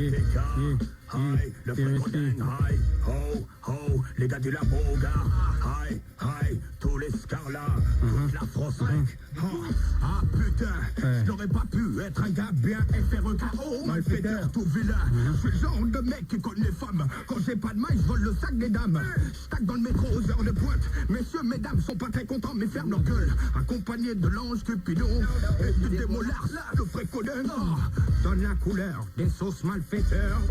Hi, le fricodin, hi, ho, ho, les gars du labo, gars, hi, hi, tous les scarlats, toute la France rec. Ah putain, je n'aurais pas pu être un gars bien FREKO, malfaiteur, tout vilain. Je suis le genre de mec qui connaît les femmes. Quand j'ai pas de main, je vole le sac des dames. Je tac dans le métro aux heures de pointe. Messieurs, mesdames sont pas très contents, mais ferment leur gueule. Accompagné de l'ange Cupidon et du démon Lars, le fricodin. Donne la couleur des sauces malfaiteurs.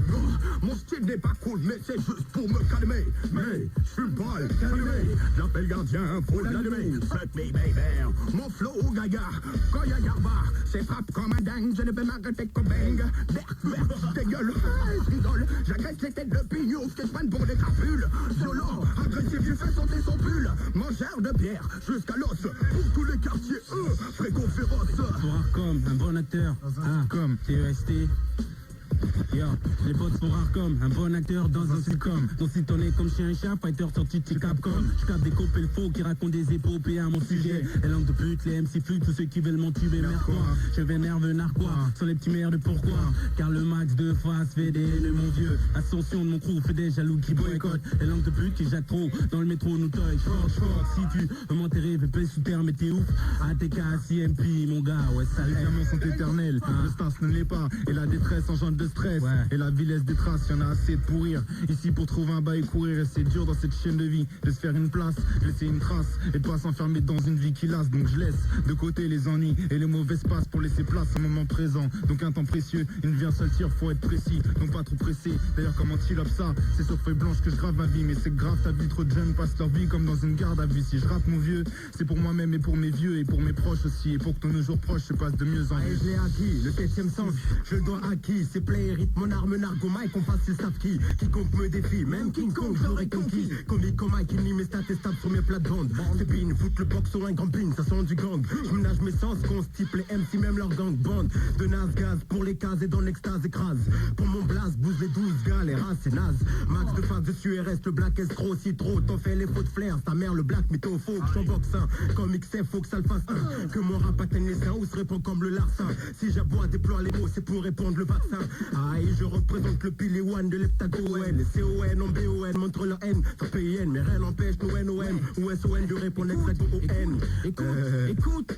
Mon style n'est pas cool, mais c'est juste pour me calmer. Mais je suis pas le calmer. J'appelle gardien, faut l'allumer. Fuck me baby. Mon flow gaga, quand y'a Yarba, c'est frappe comme un dingue. Je ne peux m'arrêter qu'au bang. Des gueules, je rigole. J'agresse les têtes de pignon, ce que je prenne pour des crapules. Violent, agressif, je fais sauter son pull. Mangeur de pierre, jusqu'à l'os. Pour tous les quartiers, fréco féroce. Pour comme un bon acteur, comme TEST. Yo, les potes sont rares comme un bon acteur dans un sitcom. Donc si t'en es comme chien et chat, fighter sur Titi Capcom. Je capte des copains le faux qui racontent des épopées à mon sujet. Les langues de pute, les MC flux, tous ceux qui veulent m'entuber, merde quoi. Je vénère narquois, sur les petits merdes pourquoi. Car le max de face fait des haineux mon vieux. Ascension de mon crew fait des jaloux qui boycottent. Les langues de pute qui jactent trop, dans le métro nous toy. Short, si tu veux m'enterrer, VP sous terre, mais t'es ouf. ATK, CMP, mon gars, ouais ça les diamants sont éternels, le stance ne l'est pas. Et la détresse engendre de stress. Et la vie laisse des traces, y'en a assez de pourrir. Ici pour trouver un bail courir. Et c'est dur dans cette chaîne de vie de se faire une place, laisser une trace et de pas s'enfermer dans une vie qui lasse. Donc je laisse de côté les ennuis et les mauvaises passes pour laisser place au moment présent. Donc un temps précieux, une vie un seul tir, faut être précis, donc pas trop pressé. D'ailleurs comment t'y ça, c'est sur feuille blanche que je grave ma vie. Mais c'est grave ta vie, trop de jeunes passent leur vie comme dans une garde à vue. Si je rappe mon vieux, c'est pour moi-même et pour mes vieux et pour mes proches aussi. Et pour que nos jours proches se passent de mieux en mieux. Je l'ai acquis, le 7ème sens, je le dois à qui? C'est play, rythme, mon arme, nargo, Mike, on passe le savent qui. Quiconque me défie, même King Kong, je l'aurais conquis. Comique comme Mike, il nie mes stats et stats sur mes plates-bandes. C'est pin, fout le box sur un grand pin, ça sent du gang. Je ménage mes sens, constipe les MC, même leur gang. Bande de naze gaz, pour les cases et dans l'extase écrase. Pour mon blast, bouge les 12 gars, les races c'est naze. Max de face dessus et reste le black estro, si trop. T'en fais les fautes flair, ta mère le black mytho, faut que j'en boxe un. Comme XF, faut que ça le fasse un. Que mon rap atteigne les seins ou se répand comme le larcin. Si j'aboie, déploie les mots, c'est pour répondre le vaccin. Aïe, je représente le pilier one de l'heptagone. Les CON en BON montrent leur haine. Sans PIN, mais rien n'empêche nos NOM ou SON de répondre exactement au N. Écoute,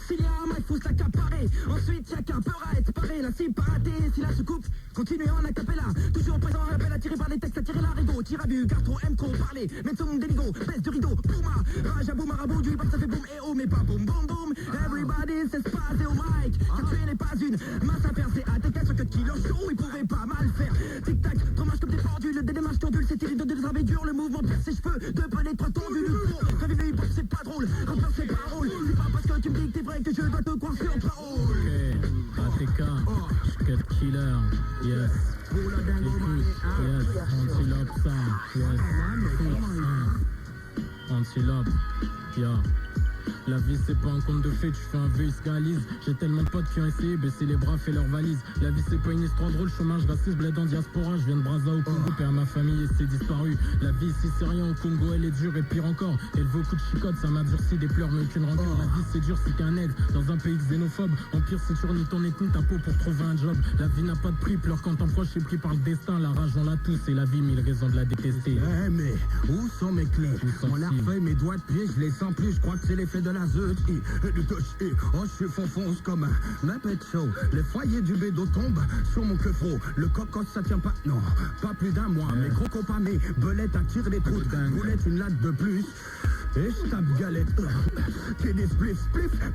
s'il y a un mic, faut se l'accaparer. Ensuite, y'a qu'un peu à être paré. La cible pas ratée, si la se coupe, continuez en acapella. Toujours présent, rappel attiré par les textes, attiré l'arigot. Tire à but, car trop aime trop parler. Mets son déligo, baisse de rideau, bouma. Rage à boum, marabout, du hip-hop, ça fait boum et oh, mais pas boum, boum, boum. Everybody s'espace et au mic. Car tu n'es pas une masse à percer. ATK sur que killer show, il pouvait pas mal faire. Tic-tac, fromage comme des pendules, des démarches tendules, c'est terrible de travail dur. Le mouvement perd ses cheveux, de pénétre tendu. Quand vive le hip-hop, c'est pas drôle. Rappeur, c'est pas drôle. C'est pas parce que tu me dis que t'es vrai que je dois te coincer en parole. ATK, Cut Killer, yes. Yes, Antilope ça, yes. Antilope, yeah. La vie c'est pas un conte de fées, tu fais un vœu, il se réalise. J'ai tellement de potes qui ont essayé, baisser les bras, fait leur valise. La vie c'est pas une histoire drôle, chômage, racisme, bled en diaspora. Je viens de Brazza au Congo, père ma famille et c'est disparu. La vie ici c'est rien au Congo, elle est dure et pire encore. Élevé au coup de chicotte, ça m'a durci, des pleurs mais aucune rancœur. La vie c'est dur, c'est qu'un aide dans un pays xénophobe. En pire c'est tourner ton ethnie, ta peau pour trouver un job. La vie n'a pas de prix, pleure quand ton proche est pris par le destin. La rage on l'a tous et la vie mille raisons de la détester. Mais où sont mes clés? Mon arfeuille, mes doigts de pied, je les sens plus, je crois que c'est l'effet de la zeut et du touch et oh je suis fonce comme un Muppet Show. Les foyers du bédo tombent sur mon queufro. Le cocos ça tient pas, non, pas plus d'un mois. Mes gros copains, mes belettes attirent les trous. Vous êtes une latte de plus. Et je tape galette, t'es des spliff,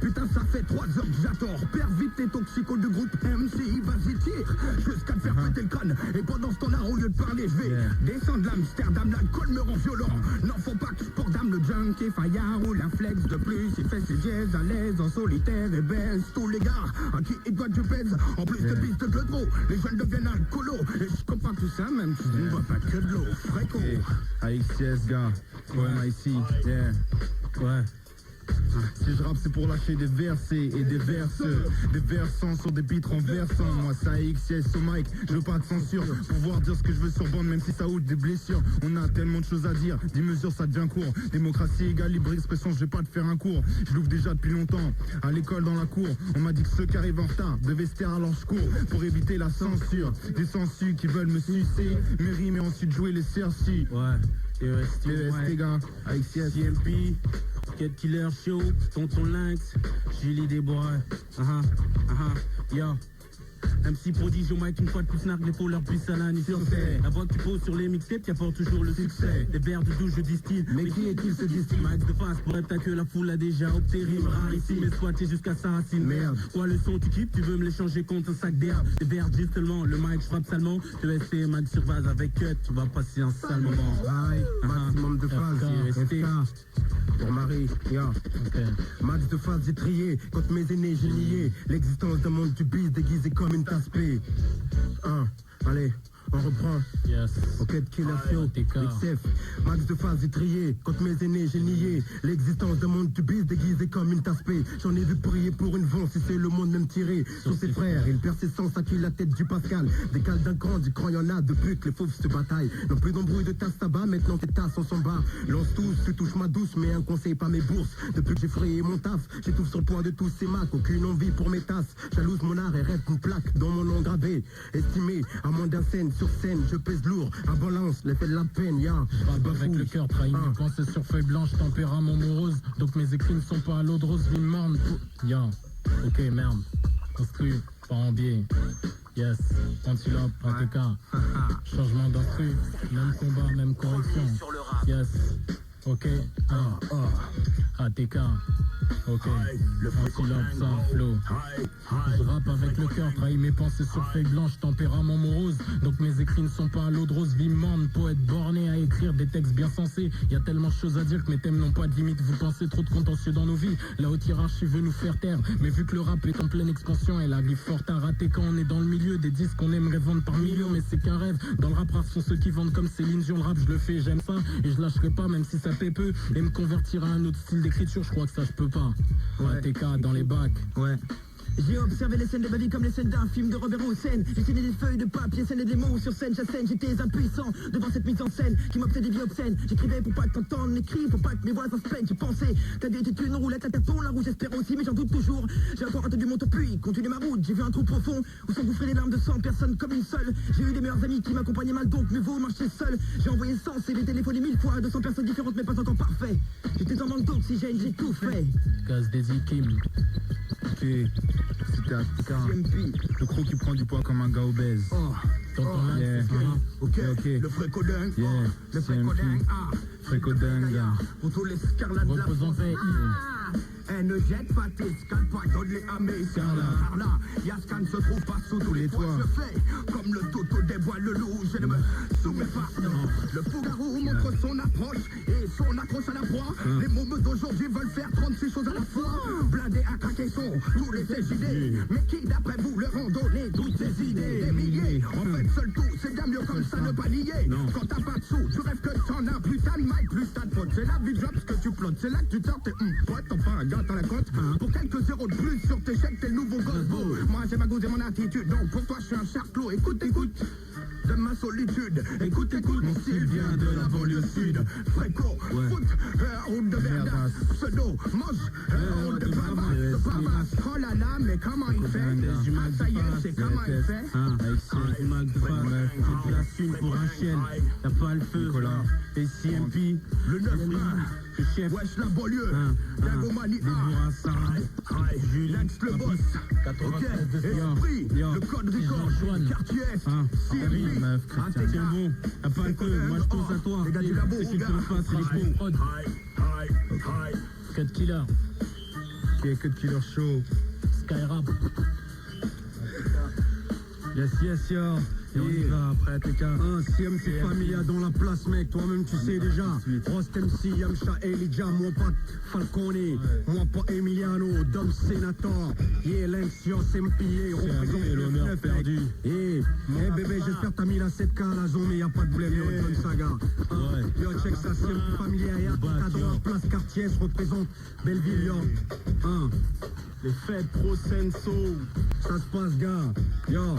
putain ça fait 3 heures que j'attends. Perds vite tes toxicos du groupe MC, vas-y tire, jusqu'à te faire péter le crâne. Et pendant ce temps-là, au lieu de parler, je vais descendre l'Amsterdam, l'alcool me rend violent. Non faut pas que je porte d'âme, le junkie faillard ou l'inflex de plus. Il fait ses jazz à l'aise, en solitaire et baisse tous les gars à qui il doit que je pèse. En plus de pistes de trop, les jeunes deviennent alcoolos. Et je comprends tout ça, même si je ne vois pas que de l'eau, fréco. AXCS gars, ouais ici, yeah. Ouais. Si je rappe c'est pour lâcher des versets et des verseurs. Des versants sur des beats renversants. Moi ça XS au mic, je veux pas de censure. Pouvoir dire ce que je veux sur bande même si ça ouvre des blessures. On a tellement de choses à dire, 10 mesures ça devient court. Démocratie égale libre expression, je vais pas te faire un cours. Je l'ouvre déjà depuis longtemps, à l'école dans la cour. On m'a dit que ceux qui arrivent en retard de vestiaire alors je cours. Pour éviter la censure, des sensus qui veulent me sucer. Mes rimes et ensuite jouer les cercis. Ouais, EST gars, avec CMP, Cat Killer Show, Tonton Lynx, Julie Desbois, yo. MC prodige au mic une fois de plus nargué pour leur puce à l'année sur scène. La voix que tu poses sur les mixtapes qui apporte toujours le succès. Des verres de douche je distille, mais qui est-il se distille? Max de face pour être que la foule a déjà opté. Rime rarissime mais squatté jusqu'à sa racine. Merde, quoi le son tu kiffes, tu veux me l'échanger contre un sac d'herbe. Des verres juste seulement, le mic je frappe salement. EST, Max sur base avec cut, tu vas passer un sale moment. Aïe, maximum de phase, FK. Pour Marie, yeah. Max de phase j'ai trié, quand mes aînés j'ai nié l'existence d'un monde du bis déguisé comme une tasse P. Allez, on reprend. Yes. Ok, Killer Show, XF. Max de phase j'ai trié, quand mes aînés j'ai nié l'existence d'un monde du bis déguisé comme une tasse P. J'en ai vu prier pour une vente, si c'est le monde même tiré sur ses frères. Il perd ses sens à qui la tête du Pascal. Décale d'un cran, du cran y'en a depuis que les fauves se bataillent. Non plus d'embrouille de tasse tabac, maintenant tes tasses on s'en bat. Lance tous, tu touches ma douce, mais un conseil pas mes bourses. Depuis que j'ai frayé mon taf, j'étouffe sur le poids de tous ces macs. Aucune envie pour mes tasses, jalouse mon art et rêve une plaque dans mon nom gravé. Estimé à moins d'un scène sur scène, je pèse lourd, à balance, l'effet de la peine, ya. Avec le cœur trahi, mes pensées sur feuille blanche, tempérament morose. Donc mes écrits ne sont pas à l'eau de rose, vie morne. Ya, ok, merde. Construit, pas en biais. Yes, antilope, en tout cas. Changement d'instru, même combat, même correction. Yes, ok, ATK. Ok, antilope sans flow. Je rappe avec le cœur, trahis mes pensées sur feuille blanche, tempérament morose. Donc mes écrits ne sont pas à l'eau de rose, vie morne, poète borné à écrire des textes bien sensés. Y a tellement de choses à dire que mes thèmes n'ont pas de limite. Vous pensez trop de contentieux dans nos vies, la haute hiérarchie veut nous faire taire. Mais vu que le rap est en pleine expansion et la vie forte à rater quand on est dans le milieu des disques qu'on aimerait vendre par millions. Mais c'est qu'un rêve, dans le rap rare sont ceux qui vendent comme Céline Dion. Le rap je le fais, j'aime ça et je lâcherai pas même si ça paie peu. Et me convertir à un autre style d'écriture, je crois que ça je peux pas. Ouais, TK dans les bacs. Ouais. J'ai observé les scènes de ma vie comme les scènes d'un film de Robert Hossein. J'ai signé des feuilles de papier, scènes et des mots sur scène, j'assène. J'étais impuissant devant cette mise en scène qui m'obsédait des vies obscènes. J'écrivais pour pas que t'entendes mes cris, pour pas que mes voisins se peignent. J'ai pensé qu'à des études une roulette à tâtons, la rouge j'espère aussi, mais j'en doute toujours. J'ai encore attendu mon tour puis continué ma route. J'ai vu un trou profond où s'engouffraient des larmes de 100 personnes comme une seule. J'ai eu des meilleurs amis qui m'accompagnaient mal, donc mieux vaut marcher seul. J'ai envoyé 100 CV téléphoné 1000 fois à 200 personnes différentes mais pas encore parfait. J'étais en manque d'oxygène, j'ai tout fait. Gaz des Kim. Ok, c'était à le croc qui prend du poids comme un gars obèse. Yeah. Ok, Le fréco-dingue, le fréco-dingue, fréco-dingue. pour tous les scarlades de la Repose en paix. Elle ne jette pas tes scans, pardonne-les à mes car là, Yascan se trouve pas sous tous les toits. Je fais comme le toto des bois, le loup, je ne me soumets pas. Le fou-garou montre son approche et son accroche à la proie. Les mômes d'aujourd'hui veulent faire 36 choses à la fois. Blindés à craquer sont tous les idées. Mais qui d'après vous leur ont donné toutes ces idées? Des milliers, en fait seul tout, c'est bien mieux comme ça, ne pas lier. Quand t'as pas de sous, tu rêves que t'en as. Plus t'as de mal, plus t'as de faute. C'est la vie de job, ce que tu plottes. C'est là que tu tords tes poètes, enfin un gars à la côte. Pour quelques zéros de plus sur tes chèques, t'es le nouveau Gosbo. Moi j'ai ma goutte et mon attitude, donc pour toi je suis un charclos. Écoute, de ma solitude. Écoute, mon style vient de la banlieue sud. Fréco, foot, route de Verdas, pseudo, mange, route de Bavas. Oh là là, mais comment il fait? Ah ça y est, c'est comment il fait? Avec Mac de Base, c'est de la thune pour un chien. T'as pas le feu, et CMP, le 9 le chef, wesh la banlieue, Dagomani Jules, le boss, ok, esprit, le code record, quartier Est, CMP, tiens bon, t'as pas le feu, moi je pense à toi. les gars du labo, C'est que tu me fasses les bons. Cut Killer. Ok, Cut Killer Show. Skyrap. Yes, yo. on y va après TK. CMC Familia dans la place, mec, toi-même tu sais déjà. Rost MC, Yamcha, Elijah, moi pas Falcone, moi pas Emiliano, Dom Senator, Lencio, MPA, représente l'honneur perdu. Bébé, j'espère t'as mis la 7K à la zone, mais y'a pas de blême, John Saga. Yo, check ça, CMC Familia, y'a dans la place quartier, se représente Belleville, yo. Les fêtes pro Senso, ça se passe, gars. Yo,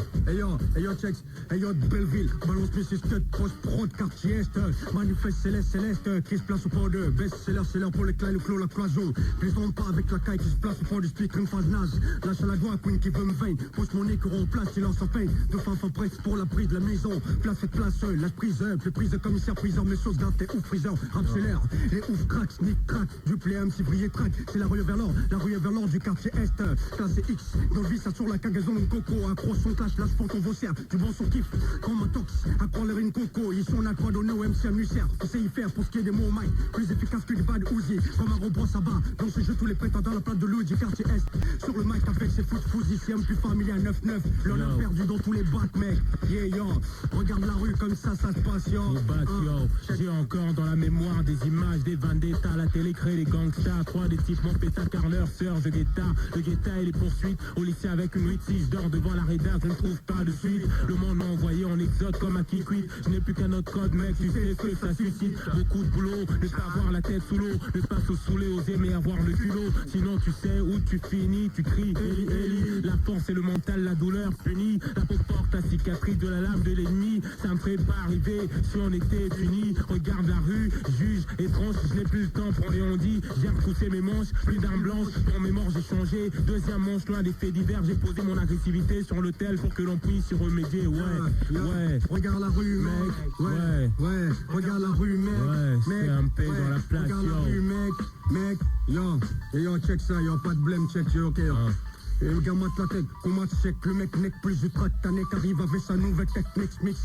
check. Yo, Belleville, balance monsieur Scud, poste pro de quartier est. Manifeste céleste, qui se place au port de best, c'est l'heure pour les clairs, le clos, la cloison. Plaisante pas avec la caille qui se place au port du speak, une phase naze. Lâche à la doigt, Queen qui veut me veine. Pose mon écran en place, silence en peine. De fin presse pour la prise de la maison. Place et place, la prise, plus prise de commissaire, priseur, mes sauces gâtées, ouf, freezer, rap célère. Les ouf, crack, sneak, crack, duplé, MC, briller, track. C'est la rue vers l'or du quartier est. Classé X, dans le vis, ça sur la cagaison, une coco. Accro son clash, lâche pour ton vaussaire. Du bon son kiff, comme un tox. Accro l'air une coco. Ils sont là, quoi donner au MC à Musser. On sait y faire pour ce qui est des mots mic. Plus efficace que du bad Uzi. Comme un robot, ça bat. Dans ce jeu, tous les prétendants, la plate de l'eau du quartier est. Sur le mic, avec ses foot fusils. C'est un plus familier à 9-9. L'honneur perdu dans tous les bacs, mec. Yo. Regarde la rue comme ça se passe, yo. J'ai encore dans la mémoire des images, des vendettas, la télé crée les gangsters. 3 des types, mon pétard, carleur, sœur, je guetta. Le guetta et les poursuites. Au lycée avec une 8-6, je dors devant la rédac, je ne trouve pas de suite. Le monde m'a envoyé en exode comme un kikwit. Je n'ai plus qu'un autre code, mec, tu sais ce que ça suscite. Beaucoup de boulot, ne pas avoir la tête sous l'eau, ne pas se saouler, oser mais avoir le culot. Sinon tu sais où tu finis, tu cries Eli. La force et le mental, la douleur punie. La peau porte la cicatrice de la lame de l'ennemi. Ça me ferait pas arriver si on était unis. Regarde la rue, juge, étrange, je n'ai plus le temps pour les on-dit. J'ai repoussé mes manches, plus d'armes blanches. Pour mes morts j'ai changé. Deuxième manche, loin des faits divers, j'ai posé mon agressivité sur l'autel pour que l'on puisse y remédier. Ouais. Regarde la rue, mec. Ouais. Regarde la rue, mec. C'est un P dans la place, regarde la rue, mec. Yo, check ça, yo, pas de blême, check, yo, ok. Et le gars mate la tête, comment tu sais que le mec n'est plus du track, ta neck arrive avec sa nouvelle technique mix.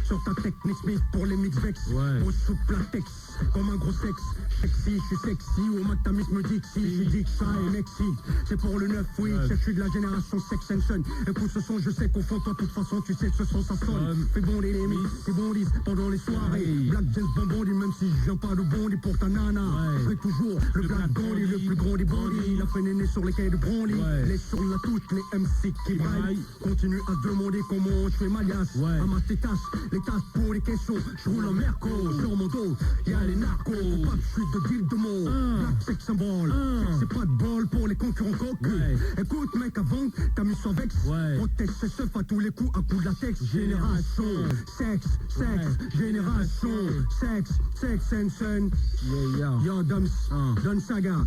Sur ta technique mix pour les mix vex, au souple latex, comme un gros sexe. Sexy, je suis sexy, au Mactamis me dit que si, je dis que ça est mexi. C'est pour le 9, oui, je suis de la génération Sex and Son. Écoute ce son, je sais qu'au fond, toi, de toute façon, tu sais que ce son, ça sonne. Fais bon les mix, c'est bon lisse pendant les soirées. Black James Bonbon, même si je viens pas de Bondi pour ta nana. Je serai toujours le Black Bondi, le plus grand des bandits. Il a fait néné sur les quais de Broly, les sur la touche, les MC qui braillent. Continue à se demander comment je fais ma liasse. Amasse tes tâches, les tâches pour les questions. Je roule en merco, sur mon dos, y'a les narcos. Pas de chute de deal de mots, black sex symbole. C'est pas de bol pour les concurrents coqueux. Écoute mec, avant t'as mis son vex. Protège ses seufs à tous les coups, à coups de latex. Génération, sexe, génération, sex and son. Yo, Don Saga,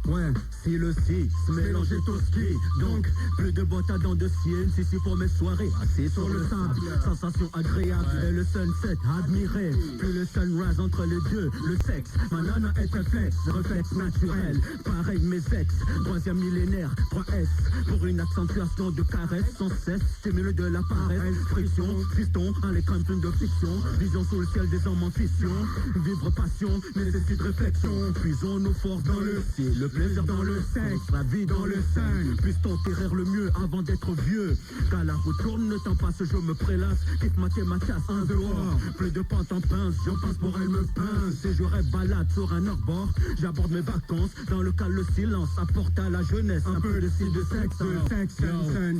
ouais, si le 6, mélanger tout ski. Donc, plus de boîtes à dents de ciel, si pour mes soirées, assis sur le sable, sensation agréable, et le sunset, admiré, plus le sunrise entre les deux, le sexe, ma nana est réflexe naturel, pareil mes ex, 3e millénaire, 3S, pour une accentuation de caresse, sans cesse, stimule de la paresse, friction, fiston, à l'écran plein de fiction, vision sous le ciel des hommes en fission, vivre passion, nécessite réflexion, puisons-nous fort dans le ciel, le plaisir dans le sexe, la vie dans le sein, puisse-t-on terrir le mieux avant d'être vieux, quand la route tourne, ne t'en passe, je me prélasse, quitte ma tasse, en dehors, plus de pente en pince, j'en passe pour elle me pince, et je rêve balade sur un hors-bord, j'aborde mes vacances, dans le calme le silence, apporte à la jeunesse, un peu de style de sexe,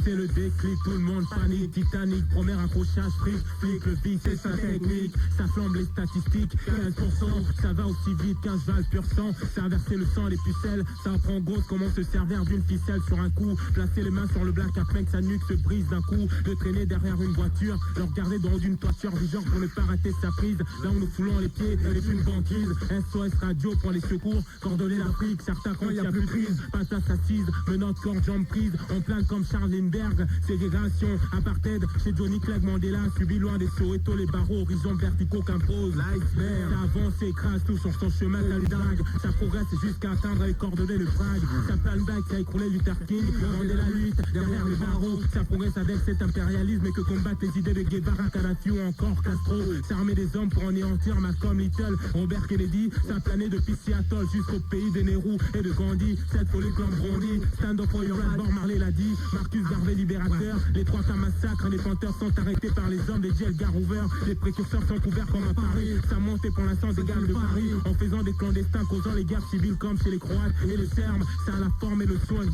c'est le déclic, tout le monde panique, Titanic, premier accrochage, flic, le vice c'est sa technique, ça flambe les statistiques, 15%, ça va aussi vite, 15 valves pur sang, ça inverser le sang, les pucelles, ça apprend gauche comment se servir d'une ficelle sur un coup, placer les mains sur le black après que sa nuque se brise d'un coup, de traîner derrière une voiture, le regarder dans d'une toiture du genre pour ne pas rater sa prise, là où nous foulons les pieds, elle est une banquise, SOS radio pour les secours, coordonner l'Afrique, certains quand il y a plus prise, pas de place assise, menant de corps, jambes prises, en plein comme Charles Lindbergh, ségrégation, apartheid, chez Johnny Clegg Mandela, subi loin des Soweto, les barreaux, horizons verticaux qu'impose, l'iceberg, ça avance, écrase tout sur son chemin, ça lui drague, ça progresse jusqu'à atteindre les coordonnées de Prague. Ça plein de bacs, ça a écroulé Luther King. On est la lutte derrière les barreaux. Ça progresse avec cet impérialisme et que combattent les idées de Guevara, Kadhafi ou encore Castro. Ça armé des hommes pour anéantir Malcolm Little, Robert Kennedy. Ça a plané depuis Seattle jusqu'au pays de Nehru et de Gandhi. Cette folie comme Brondi. Stand up for your right, Bob Marley l'a dit. Marcus Garvey libérateur. Les 3 cas massacres, les panteurs sont arrêtés par les hommes des J. Edgar Hoover. Les précurseurs sont couverts comme à Paris. Ça monte pour l'instant des gammes de Paris. En faisant des clandestins causant les guerres civiles comme chez les Croates et les Serbes. Ça a la forme et le soin.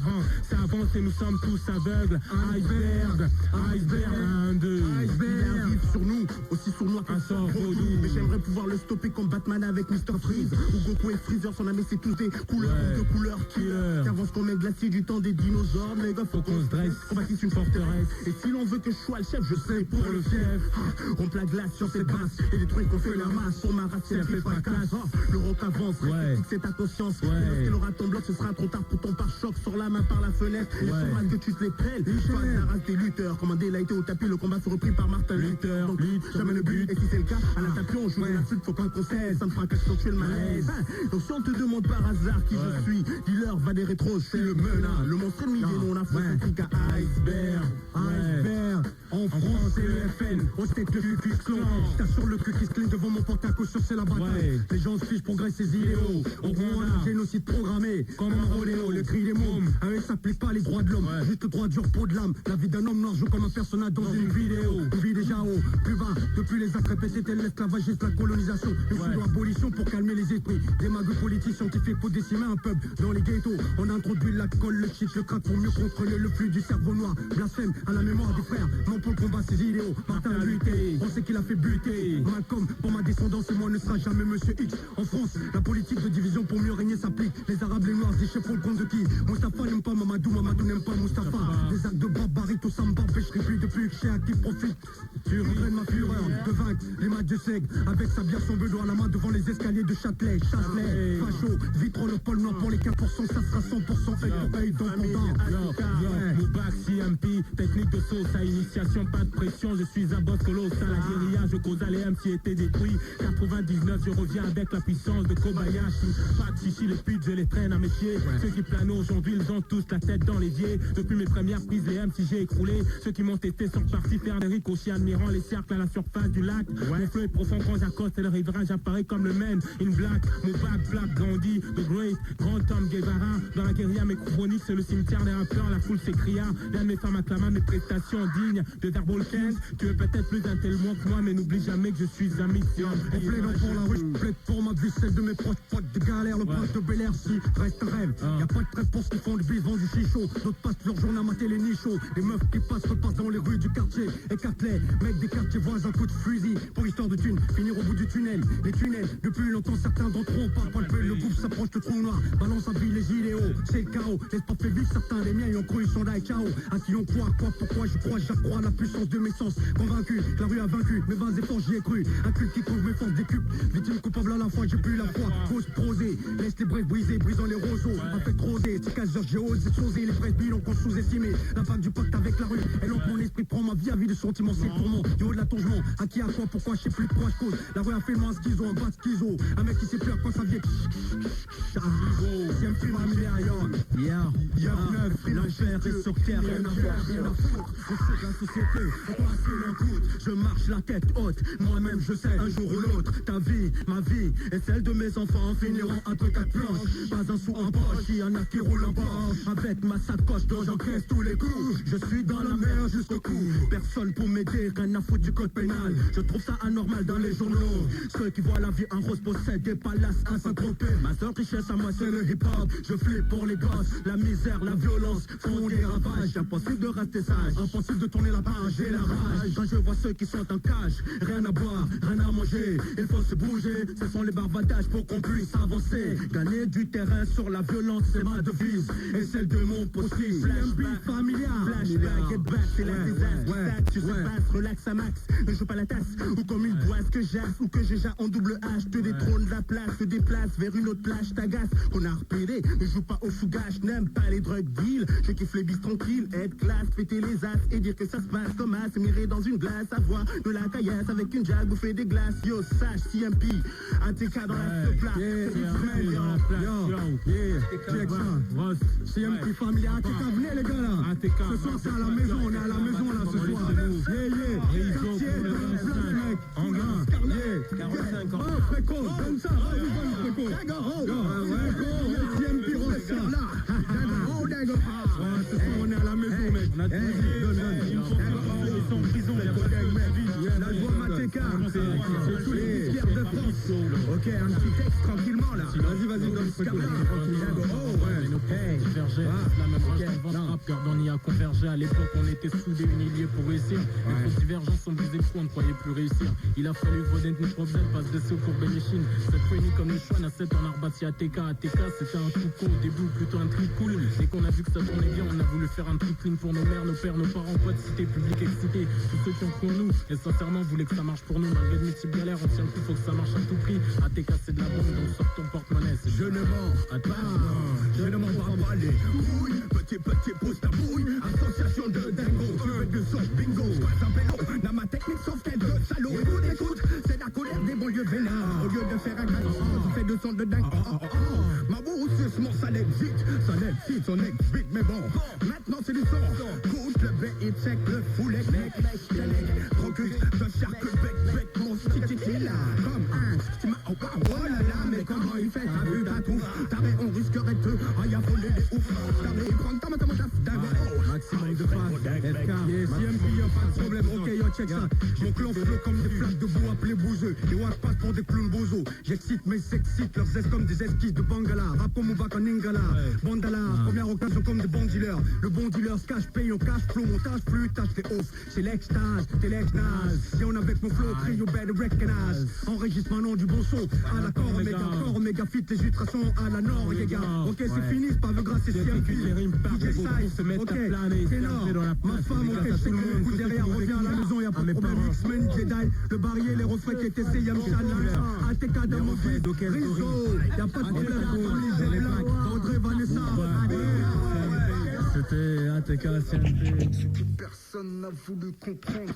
Ça avance et nous sommes tous aveugles. Iceberg, iceberg, 1, 2. Il arrive sur nous, aussi sournois qu'un sort vaudou. Mais j'aimerais pouvoir le stopper comme Batman avec Mr. Freeze. Ou Goku et Freezer, son ami c'est tous des couleurs de couleurs killer. Qui avance comme un glacier du temps des dinosaures. Les gars, faut qu'on se dresse, on bâtisse une forteresse. Et si l'on veut que je sois le chef, je serai pour le chef. Rompe la glace sur cette base et détruire qu'on fait la masse. Pour ma race, elle fait fracasse. Le rock avance, c'est ta conscience. Lorsqu'il aura ton bloc, ce sera trop tard pour ton pare-choc. Sors la main par la fenêtre, et mal que tu te les prêles. Pas la race des lutteurs, commandé, il a été au tapis, le combat fut repris par Martin Luther. Donc jamais le but, et si c'est le cas, à la tapis on joue la flûte, faut qu'on concède. Ça me fera qu'accentuer le malaise. Donc si on te demande par hasard qui je suis, dis-leur, va des rétros, c'est le menace. Le monstre ennemi des non africains à iceberg. Iceberg. En France, c'est le FN, au state le Ku Klux T'assures le Ku Klux Klan devant mon porte-à-côte sur c'est la bataille. Les gens se fichent, progressent ses idéaux. Au Rwanda, génocide programmé, comme un rodéo, le cri des mômes. Avec ça s'applique pas les droits de l'homme, juste le droit dur peau de l'âme. La vie d'un homme noir joue comme un personnage dans une vidéo. Une vie déjà haut, plus bas, depuis les actes répétés, tel l'esclavage et la colonisation. Une pseudo-abolition pour calmer les esprits. Des magots politiques scientifiques pour décimer un peuple. Dans les ghettos, on a introduit l'alcool, le shit, le crack pour mieux contrôler le flux du cerveau noir. Blasphème à la mémoire des frères, non pour le combat ses idéaux. Martin Luther, on sait qu'il a fait buter. Malcolm, pour ma descendance et moi ne sera jamais Monsieur X. En France, la politique de division pour mieux régner s'applique. Les arabes, les noirs, des chefs pour le compte de qui? Mustapha n'aime pas Mamadou, Mamadou n'aime pas Mustapha. Les actes de barbarie, tout ça m'empêcherait plus depuis que j'ai actif profite. Tu entraînes ma fureur de vaincre les matchs de Seg. Avec sa bière, son beurre à la main devant les escaliers de Châtelet. Châtelet, facho, vitre le pôle nord pour les 15%, ça sera 100% œil pour œil dans ton temps. Moubac, CMP, technique de sauce à initiation, pas de pression, je suis un boss colossal. À la guérilla, je cause à les MC étaient détruits. 99, je reviens avec la puissance de Kobayashi. Pas de chichi, les putes, je les traîne à mes pieds. Ceux qui planent aujourd'hui, ils ont tous la tête dans l'évier. Depuis mes premières prises, les MC, j'ai écroulé. Ceux qui m'ont été sont partis faire des ricochets, admirant les cercles à la surface du lac. Mon flot est profond quand j'accoste et le rivage apparaît comme le man in black. Moubac, Black, Gandhi, The Great, Grand Tom Guevara. Dans la guérilla, mes chroniques, c'est le cimetière des rappeurs. La foule s'écria. L'un de mes femmes acclama mes prestations dignes de Verbal 15. Tu es peut-être plus intelligent que moi, mais n'oublie jamais que je suis un mission. On plaide pour la rue, je plaide pour ma vie, celle de mes proches, potes de galère, le pote de Bel Air, si reste un rêve. Y'a pas de trêve pour ceux qui font du bivant du chichot. D'autres passent leur journée à mater les nichos. Les meufs qui passent repassent dans les rues du quartier. Écartelés, mecs des quartiers voisins, coup de fusil. Pour histoire de thunes, finir au bout du tunnel. Les tunnels, depuis longtemps certains d'entre eux ont pas palpé. Le groupe s'approche de trou noir, balance à vie les idéaux. C'est le chaos, laisse pas fait vivre certains des miens, ils ont cru, ils sont là et ciao. À qui on croit, quoi, pourquoi je crois, j'accrois la puissance de mes sens. Convaincu, que la rue a vaincu, mes 20 efforts j'y ai cru. Un culte qui trouve mes forces décuple. Victime coupable à la fois, j'ai plus la foi. Cause prosée, laisse les brèves brisées, brisant les roseaux. Affect rosé, c'est 15 heures, j'ai osé sauser. Les brèves billes qu'on sous-estimé. L'impact du pacte avec la rue, elle entre mon esprit, prend ma vie à vie de sentiments, c'est pour moi. Du haut de la tongement, à qui, à quoi, pourquoi, je sais plus de quoi je cause. La rue a fait le moins schizo, un bas schizo. Un mec qui sait plus à quoi ça vient. C'est un film familial, y'a neuf, l'enfer est sur terre, rien à faire, rien à foutre. Je sais que la société, on passe le coup. Je marche la tête haute, moi-même je sais, un jour ou l'autre, ta vie, ma vie, et celle de mes enfants finiront entre quatre planches. Pas un sou en poche, il y en a qui roulent en poche. Avec ma sacoche dont j'encaisse tous les coups. Je suis dans la mer jusqu'au cou. Personne pour m'aider, rien à foutre du code pénal. Je trouve ça anormal dans les journaux. Ceux qui voient la vie en rose possèdent des palaces à Saint-Tropez. Ma seule richesse à moi c'est le hip-hop. Je flippe pour les gosses, la misère, la violence font des ravages. Impossible de rester sage, impossible de tourner la page, j'ai la rage. Quand je vois ceux qui sont en cage, rien à boire, rien à manger, il faut se bouger. Ce sont les barbadages pour qu'on puisse avancer. Gagner du terrain sur la violence, c'est ma devise et celle de mon postier. Flashback familial, flashback, get back, c'est la désastre. Tu se passes, relax à max, ne joue pas la tasse. Ou comme une boisse que j'asse ou que j'ai déjà en double H. Te détrône la place, te déplace vers une autre plage, t'agace. On a repéré, ne joue pas au fougache, n'aime pas les drugs. ville. Je kiffe les bis tranquilles, être classe, péter les as et dire que ça se passe comme as. Mirer dans une glace, avoir de la caillasse avec une jague, bouffer des glaces. Yo, sage, CMP, ATK dans la soupe là. CMP famille, ATK, venez les gars là. Ce soir c'est à la maison, on est à la maison là ce soir. Quartier, dans la place mec. En gars, 45 ans. Oh, Fréco, donne ça, vas-y, Fréco. CMP Rossa là. Ce soir on est à la maison mec. On a ils sont en prison. Là je vois Matéka, c'est tous les fiers de France. Ok, un petit texte tranquillement là. Vas-y, donne Fréco. La même rage dans le ventre, rappeur d'on y a convergé. À l'époque, on était soudés, unifiés pour réussir. Les trop divergences ont brisé le coup, on ne croyait plus réussir. Il a fallu Voden, ni problème, passe de secours, Bénéchine. Cette fois, ni comme le Chouan, à 7 en Arbati, ATK. ATK, c'était un tout con, au début, plutôt un truc cool. Dès qu'on a vu que ça tournait bien, on a voulu faire un truc clean pour nos mères, nos pères, nos parents, potes, cité, public excité. Tous ceux qui ont cru en nous, et sincèrement, voulaient que ça marche pour nous. Malgré de multiples galères, on tient le coup, faut que ça marche à tout prix. ATK, c'est de la bombe, donc sors ton porte-monnaie. Je ne mens pas, je ne mens pas les couilles. Petit pouce ta bouille, association de dingo. Tu fais de son bingo, pas un vélo. Dans ma technique sauf quelques salauds. Écoute, c'est la colère des banlieues vénards. Au lieu de faire un gars, tu fais de son de dingue. Ma bouche, mon ça l'excite, son ex-beat. Mais bon, maintenant c'est du son. Couche le bec, il check le foulet. Mec, procure de charque bec, mon style là. Comme un, oh là là, mais comment il fait, t'as vu, t'as tout. T'avais, on risquerait de, y'a volé des ouf. T'avais, prends ta maximum de phase, FK, CMP, y'a pas de problème, ok, yo, check ça. Mon clan flot comme des flaques de boue appelées bouseux. Les watt passent pour des clowns bozos. J'excite mes s'excitent, leurs aises comme des esquisses de Bangala. Rap comme Oubak en Ingala. Bandala, première occasion comme des bons dealers. Le bon dealer se cache, paye, on cache, flow, montage plus, tâche fait off. C'est l'extase, t'es l'extase. Et on avec mon flow, crie, you better recognize. Enregistrement nom du bon son. À l'accord, Omega fit, les ultrasons à la nord, les gars. Ok, c'est fini, c'est pas veux grâce, c'est CMP. DJ Size, ok, c'est énorme. Ma femme, ok, je sais que le coup derrière revient à la maison, y'a pas de problème. X-Men, Jedi, le barrier, les refrains qui étaient essayés, Yamchan, ATK dans mon fils, Rizzo, y'a pas de problème. André Vanessa, c'était ATK, CMP. Personne n'a voulu comprendre.